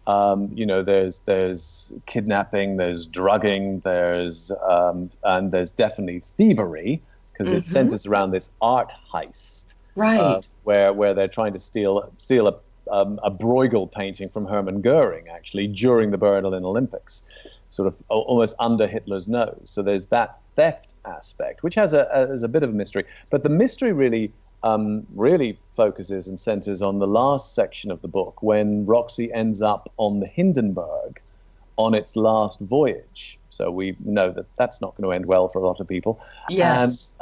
[SPEAKER 3] There's kidnapping, there's drugging, and there's definitely thievery, because it centers around this art heist,
[SPEAKER 1] right?
[SPEAKER 3] Where they're trying to steal a Bruegel painting from Hermann Goering, actually, during the Berlin Olympics, sort of almost under Hitler's nose. So there's that theft aspect, which has a bit of a mystery, but the mystery really focuses and centers on the last section of the book, when Roxy ends up on the Hindenburg on its last voyage. So we know that that's not going to end well for a lot of people.
[SPEAKER 1] Yes.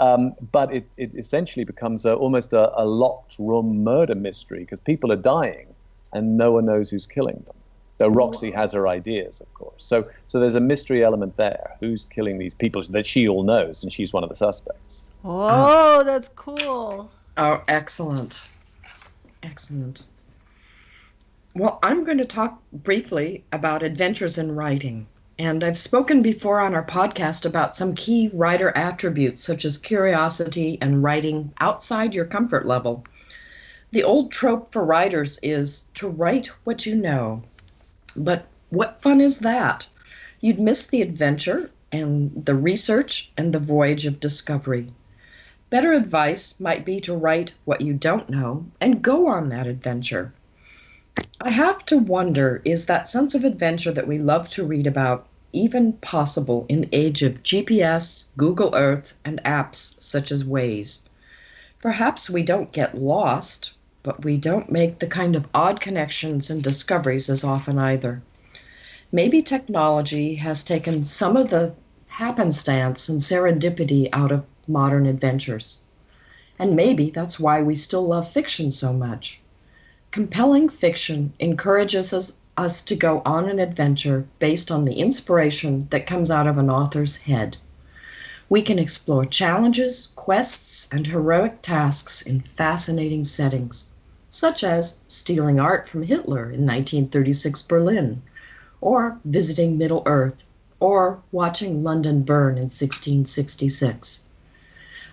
[SPEAKER 3] But it essentially becomes almost a locked room murder mystery because people are dying and no one knows who's killing them. Though Roxy has her ideas, of course. So there's a mystery element there. Who's killing these people that she all knows, and she's one of the suspects.
[SPEAKER 2] Oh, that's cool.
[SPEAKER 1] Oh, excellent. Excellent. Well, I'm going to talk briefly about adventures in writing. And I've spoken before on our podcast about some key writer attributes, such as curiosity and writing outside your comfort level. The old trope for writers is to write what you know. But what fun is that? You'd miss the adventure and the research and the voyage of discovery. Better advice might be to write what you don't know and go on that adventure. I have to wonder, is that sense of adventure that we love to read about even possible in the age of GPS, Google Earth, and apps such as Waze? Perhaps we don't get lost, but we don't make the kind of odd connections and discoveries as often either. Maybe technology has taken some of the happenstance and serendipity out of modern adventures. And maybe that's why we still love fiction so much. Compelling fiction encourages us to go on an adventure based on the inspiration that comes out of an author's head. We can explore challenges, quests, and heroic tasks in fascinating settings, such as stealing art from Hitler in 1936 Berlin, or visiting Middle-earth, or watching London burn in 1666.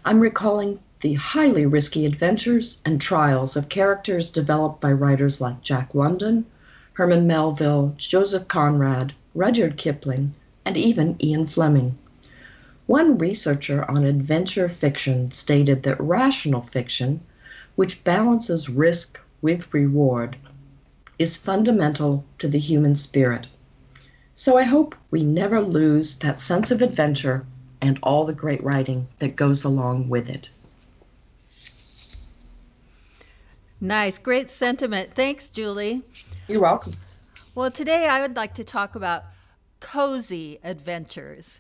[SPEAKER 1] I'm recalling the highly risky adventures and trials of characters developed by writers like Jack London, Herman Melville, Joseph Conrad, Rudyard Kipling, and even Ian Fleming. One researcher on adventure fiction stated that rational fiction, which balances risk with reward, is fundamental to the human spirit. So I hope we never lose that sense of adventure and all the great writing that goes along with it.
[SPEAKER 2] Nice, great sentiment. Thanks, Julie.
[SPEAKER 1] You're welcome.
[SPEAKER 2] Well, today I would like to talk about cozy adventures.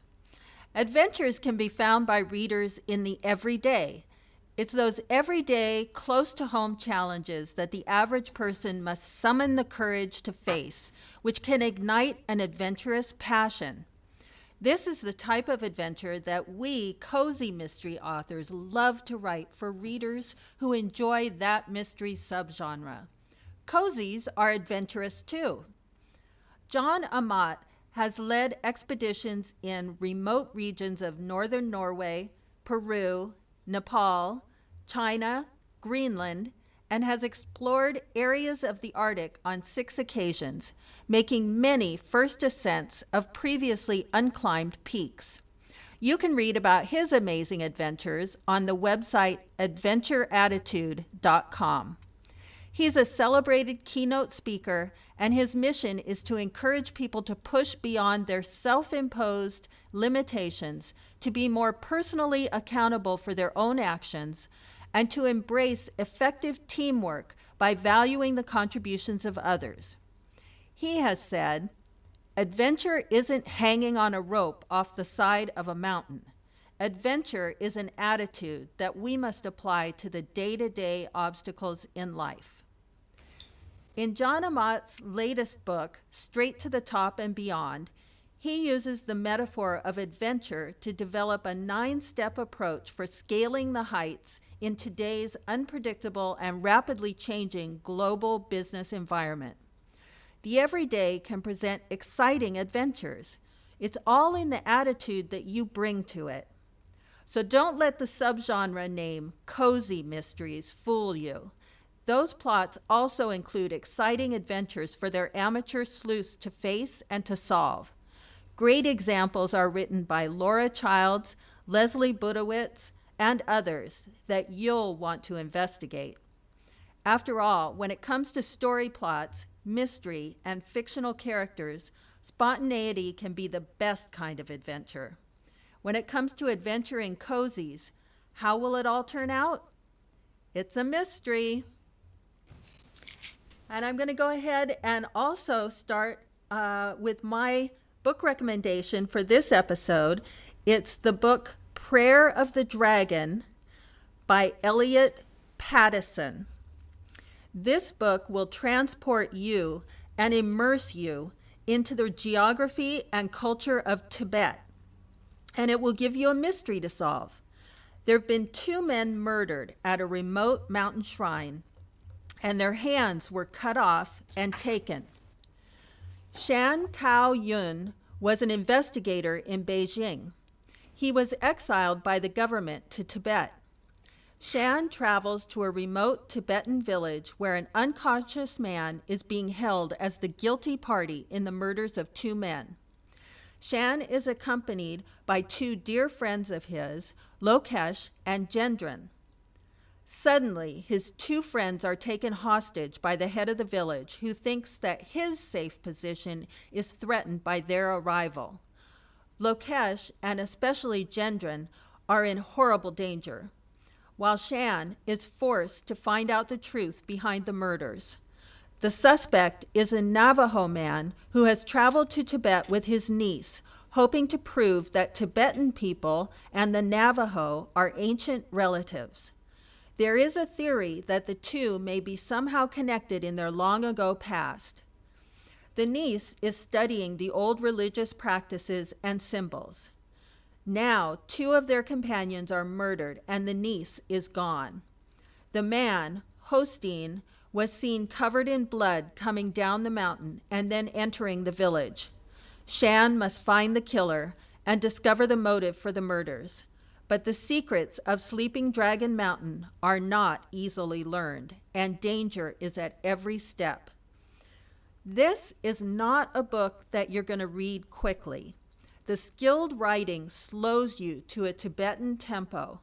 [SPEAKER 2] Adventures can be found by readers in the everyday. It's those everyday, close-to-home challenges that the average person must summon the courage to face, which can ignite an adventurous passion. This is the type of adventure that we cozy mystery authors love to write for readers who enjoy that mystery subgenre. Cozies are adventurous too. John Amat has led expeditions in remote regions of northern Norway, Peru, Nepal, China, Greenland, and has explored areas of the Arctic on 6 occasions, making many first ascents of previously unclimbed peaks. You can read about his amazing adventures on the website adventureattitude.com. He's a celebrated keynote speaker, and his mission is to encourage people to push beyond their self-imposed limitations, to be more personally accountable for their own actions, and to embrace effective teamwork by valuing the contributions of others. He has said, "Adventure isn't hanging on a rope off the side of a mountain. Adventure is an attitude that we must apply to the day-to-day obstacles in life." In John Amat's latest book, Straight to the Top and Beyond, he uses the metaphor of adventure to develop a 9-step approach for scaling the heights in today's unpredictable and rapidly changing global business environment. The everyday can present exciting adventures. It's all in the attitude that you bring to it. So don't let the subgenre name cozy mysteries fool you. Those plots also include exciting adventures for their amateur sleuths to face and to solve. Great examples are written by Laura Childs, Leslie Budowitz, and others that you'll want to investigate. After all, when it comes to story plots, mystery, and fictional characters, spontaneity can be the best kind of adventure. When it comes to adventure in cozies, how will it all turn out? It's a mystery. And I'm going to go ahead and also start with my book recommendation for this episode. It's the book Prayer of the Dragon by Elliot Pattison. This book will transport you and immerse you into the geography and culture of Tibet, and it will give you a mystery to solve. There have been 2 men murdered at a remote mountain shrine, and their hands were cut off and taken. Shan Tao Yun was an investigator in Beijing. He was exiled by the government to Tibet. Shan travels to a remote Tibetan village where an unconscious man is being held as the guilty party in the murders of 2 men. Shan is accompanied by 2 dear friends of his, Lokesh and Gendron. Suddenly, his 2 friends are taken hostage by the head of the village, who thinks that his safe position is threatened by their arrival. Lokesh, and especially Gendron, are in horrible danger, while Shan is forced to find out the truth behind the murders. The suspect is a Navajo man who has traveled to Tibet with his niece, hoping to prove that Tibetan people and the Navajo are ancient relatives. There is a theory that the 2 may be somehow connected in their long ago past. The niece is studying the old religious practices and symbols. Now, 2 of their companions are murdered, and the niece is gone. The man, Hosteen, was seen covered in blood coming down the mountain and then entering the village. Shan must find the killer and discover the motive for the murders. But the secrets of Sleeping Dragon Mountain are not easily learned, and danger is at every step. This is not a book that you're going to read quickly. The skilled writing slows you to a Tibetan tempo.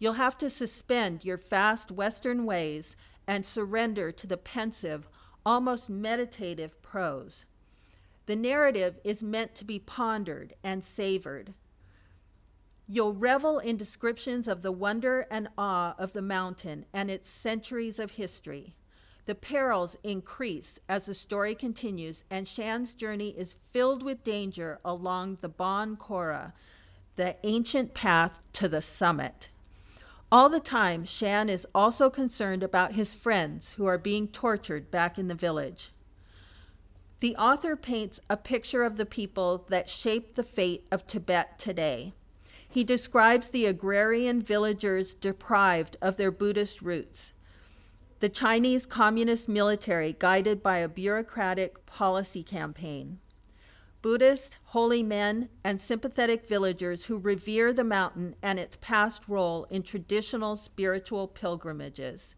[SPEAKER 2] You'll have to suspend your fast Western ways and surrender to the pensive, almost meditative prose. The narrative is meant to be pondered and savored. You'll revel in descriptions of the wonder and awe of the mountain and its centuries of history. The perils increase as the story continues, and Shan's journey is filled with danger along the Bon Kora, the ancient path to the summit. All the time, Shan is also concerned about his friends who are being tortured back in the village. The author paints a picture of the people that shape the fate of Tibet today. He describes the agrarian villagers deprived of their Buddhist roots, the Chinese Communist military guided by a bureaucratic policy campaign, Buddhist holy men and sympathetic villagers who revere the mountain and its past role in traditional spiritual pilgrimages,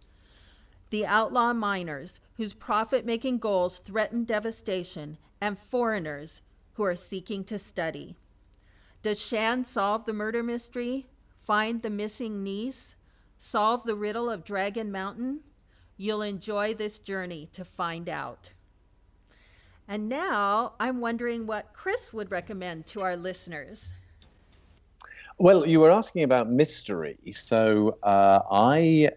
[SPEAKER 2] the outlaw miners whose profit-making goals threaten devastation, and foreigners who are seeking to study. Does Shan solve the murder mystery, find the missing niece, solve the riddle of Dragon Mountain? You'll enjoy this journey to find out. And now I'm wondering what Chris would recommend to our listeners.
[SPEAKER 3] Well, you were asking about mystery, so I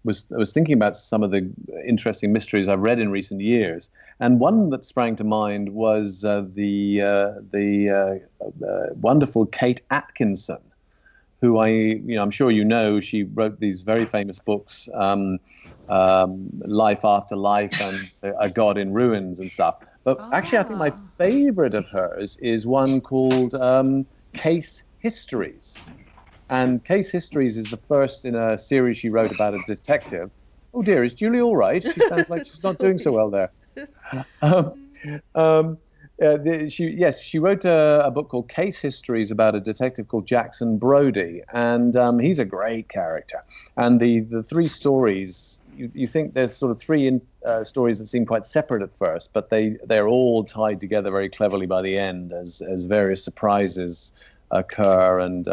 [SPEAKER 3] was thinking about some of the interesting mysteries I've read in recent years, and one that sprang to mind was the wonderful Kate Atkinson, who I'm sure you know. She wrote these very famous books, Life After Life and A God in Ruins and stuff. But actually, I think my favorite of hers is one called Case Histories. And Case Histories is the first in a series she wrote about a detective. Oh dear, is Julie all right? She sounds like she's not doing so well there. She wrote a book called Case Histories about a detective called Jackson Brodie, and he's a great character. And the 3 stories, you think there's sort of 3 stories that seem quite separate at first, but they're all tied together very cleverly by the end as various surprises occur and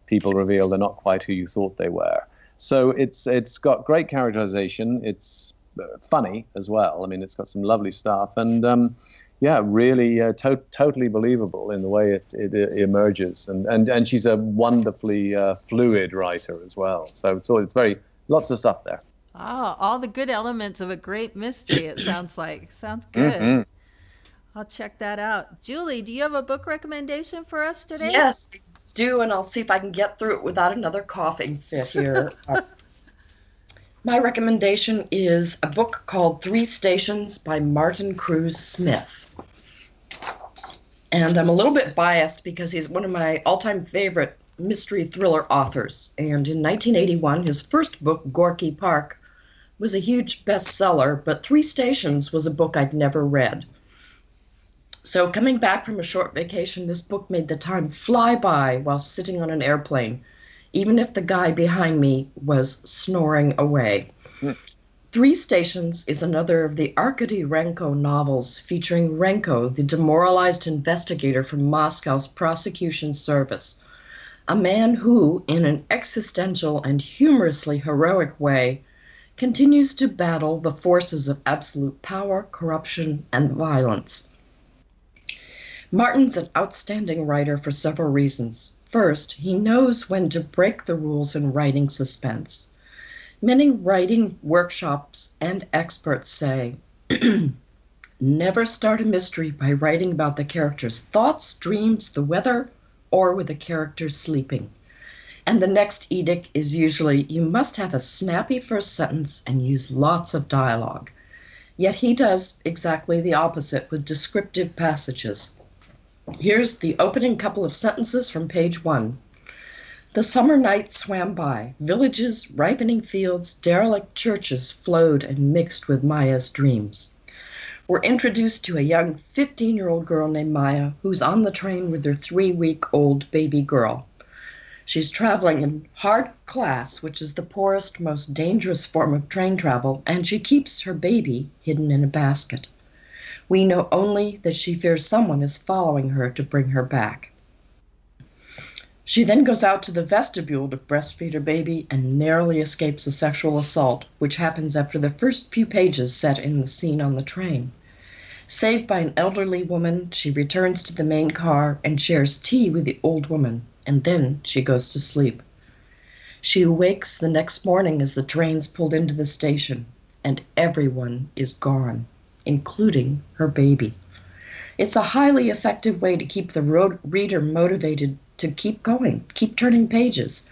[SPEAKER 3] people reveal they're not quite who you thought they were. So it's got great characterization. It's funny as well. I mean, it's got some lovely stuff, and really totally believable in the way it emerges. And she's a wonderfully fluid writer as well. So it's very lots of stuff there.
[SPEAKER 2] Oh, all the good elements of a great mystery, it sounds like. Sounds good. Mm-hmm. I'll check that out. Julie, do you have a book recommendation for us today?
[SPEAKER 1] Yes, I do, and I'll see if I can get through it without another coughing fit here. My recommendation is a book called Three Stations by Martin Cruz Smith. And I'm a little bit biased because he's one of my all-time favorite mystery thriller authors. And in 1981, his first book, Gorky Park, was a huge bestseller, but Three Stations was a book I'd never read. So coming back from a short vacation, this book made the time fly by while sitting on an airplane, even if the guy behind me was snoring away. Three Stations is another of the Arkady Renko novels featuring Renko, the demoralized investigator from Moscow's prosecution service, a man who, in an existential and humorously heroic way, continues to battle the forces of absolute power, corruption, and violence. Martin's an outstanding writer for several reasons. First, he knows when to break the rules in writing suspense. Many writing workshops and experts say, never start a mystery by writing about the character's thoughts, dreams, the weather, or with the character sleeping. And the next edict is usually, you must have a snappy first sentence and use lots of dialogue. Yet he does exactly the opposite with descriptive passages. Here's the opening couple of sentences from page 1. The summer night swam by. Villages, ripening fields, derelict churches flowed and mixed with Maya's dreams. We're introduced to a young 15-year-old girl named Maya who's on the train with her 3-week-old baby girl. She's traveling in hard class, which is the poorest, most dangerous form of train travel, and she keeps her baby hidden in a basket. We know only that she fears someone is following her to bring her back. She then goes out to the vestibule to breastfeed her baby and narrowly escapes a sexual assault, which happens after the first few pages set in the scene on the train. Saved by an elderly woman, she returns to the main car and shares tea with the old woman, and then she goes to sleep. She awakes the next morning as the train's pulled into the station, and everyone is gone, including her baby. It's a highly effective way to keep the reader motivated to keep going, keep turning pages.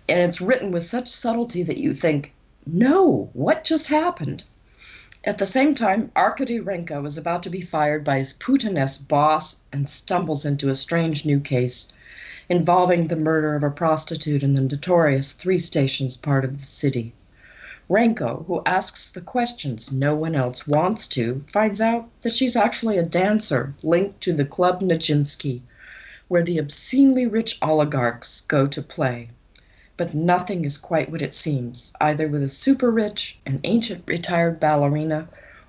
[SPEAKER 1] And it's written with such subtlety that you think, no, what just happened? At the same time, Arkady Renko is about to be fired by his Putinesque boss and stumbles into a strange new case involving the murder of a prostitute in the notorious Three Stations part of the city. Renko, who asks the questions no one else wants to, finds out that she's actually a dancer linked to the Club Nijinsky, where the obscenely rich oligarchs go to play. But nothing is quite what it seems, either with a super rich, an ancient retired ballerina,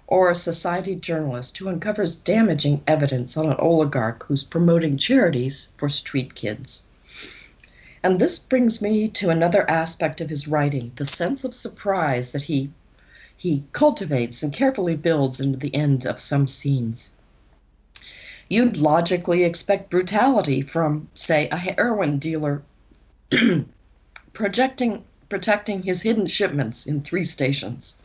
[SPEAKER 1] or a society journalist who uncovers damaging evidence on an oligarch who's promoting charities for street kids. And this brings me to another aspect of his writing, the sense of surprise that he cultivates and carefully builds into the end of some scenes. You'd logically expect brutality from, say, a heroin dealer protecting his hidden shipments in Three Stations.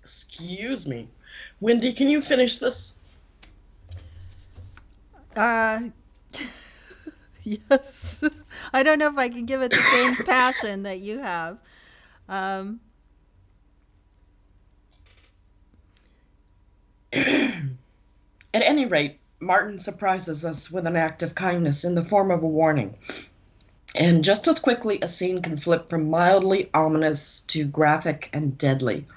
[SPEAKER 1] Excuse me. Wendy, can you finish this?
[SPEAKER 2] Yes. I don't know if I can give it the same passion that you have.
[SPEAKER 1] At any rate, Martin surprises us with an act of kindness in the form of a warning. And just as quickly, a scene can flip from mildly ominous to graphic and deadly.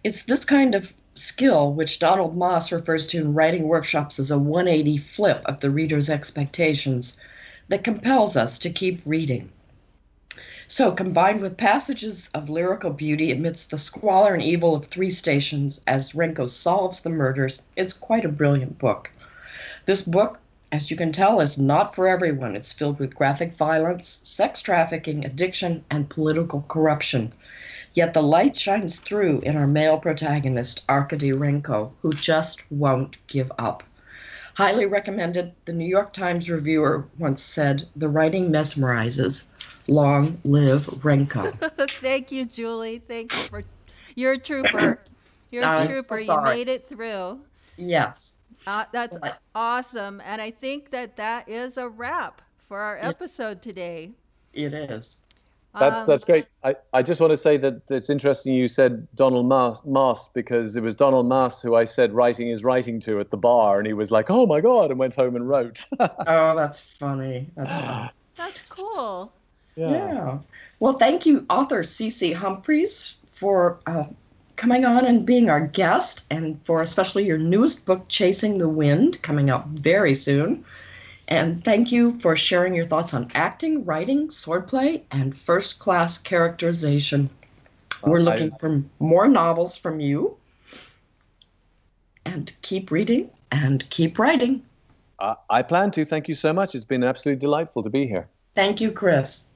[SPEAKER 1] It's this kind of skill which Donald Moss refers to in writing workshops as a 180 flip of the reader's expectations that compels us to keep reading. So, combined with passages of lyrical beauty amidst the squalor and evil of Three Stations as Renko solves the murders, it's quite a brilliant book. This book, as you can tell, is not for everyone. It's filled with graphic violence, sex trafficking, addiction, and political corruption. Yet the light shines through in our male protagonist, Arkady Renko, who just won't give up. Highly recommended. The New York Times reviewer once said, "The writing mesmerizes. Long live Renko."
[SPEAKER 2] Thank you, Julie. Thank you you're a trooper. You're a
[SPEAKER 1] I'm so
[SPEAKER 2] trooper. You
[SPEAKER 1] sorry.
[SPEAKER 2] made it through.
[SPEAKER 1] Yes.
[SPEAKER 2] That's
[SPEAKER 1] But
[SPEAKER 2] awesome. And I think that is a wrap for our
[SPEAKER 1] it,
[SPEAKER 2] episode today.
[SPEAKER 1] it is.
[SPEAKER 3] That's great. I just want to say that it's interesting you said Donald Mast because it was Donald Mast who I said writing is writing to at the bar, and he was like, "Oh my God," and went home and wrote.
[SPEAKER 1] Oh, that's funny. That's funny.
[SPEAKER 2] That's cool.
[SPEAKER 3] Yeah.
[SPEAKER 1] Yeah. Well, thank you, author C. Humphreys, for coming on and being our guest, and for especially your newest book, Chasing the Wind, coming out very soon. And thank you for sharing your thoughts on acting, writing, swordplay, and first-class characterization. We're looking for more novels from you. And keep reading and keep writing.
[SPEAKER 3] I plan to. Thank you so much. It's been absolutely delightful to be here.
[SPEAKER 1] Thank you, Chris.